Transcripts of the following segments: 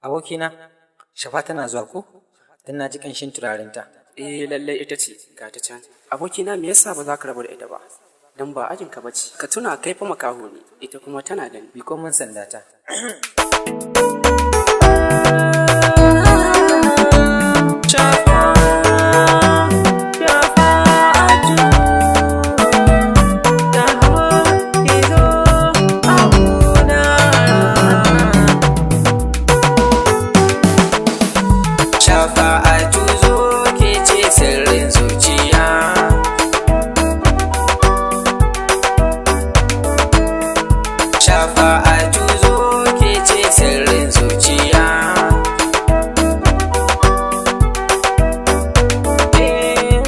Abokina, Shafa tana zuwa ko? Dan na ji ƙanshin turarinta. Lallai ita ce ga ta can. Abokina me yasa ba za ka rabu da ita ba? Dan ba ajinka ba ce. Ka tuna kai fa makaho ne, ita kuma tana gani. Biko min sandata. Shafa'atu zo ke ce sirrin zuciya. Shafa'atu zo ke ce sirrin zuciya.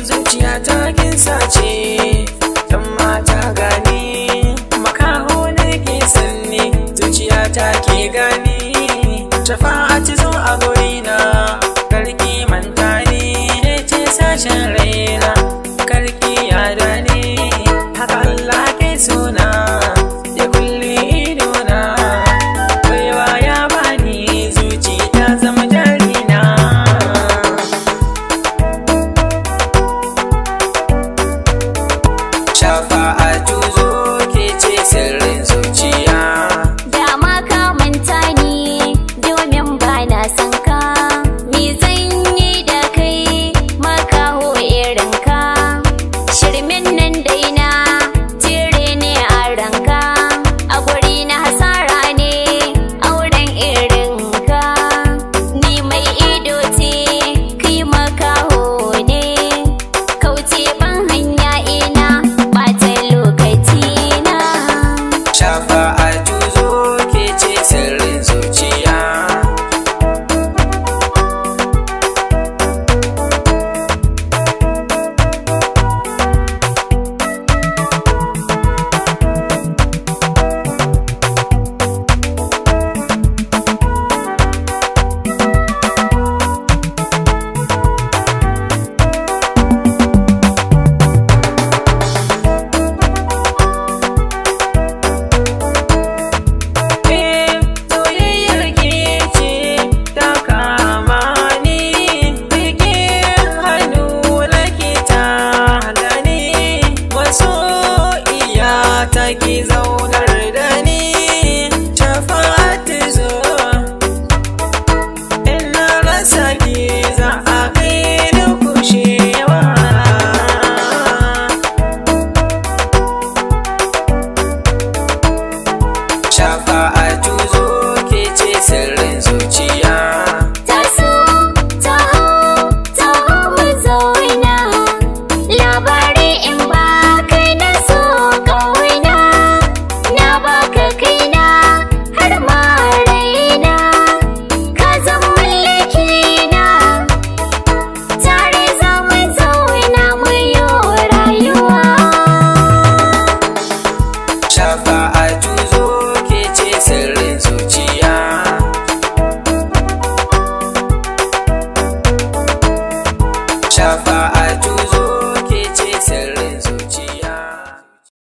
Zuciya ta kin sace, dan mata gani. Makaho ne ke sanni, zuciya ta ke gani. Shafa'atu zo a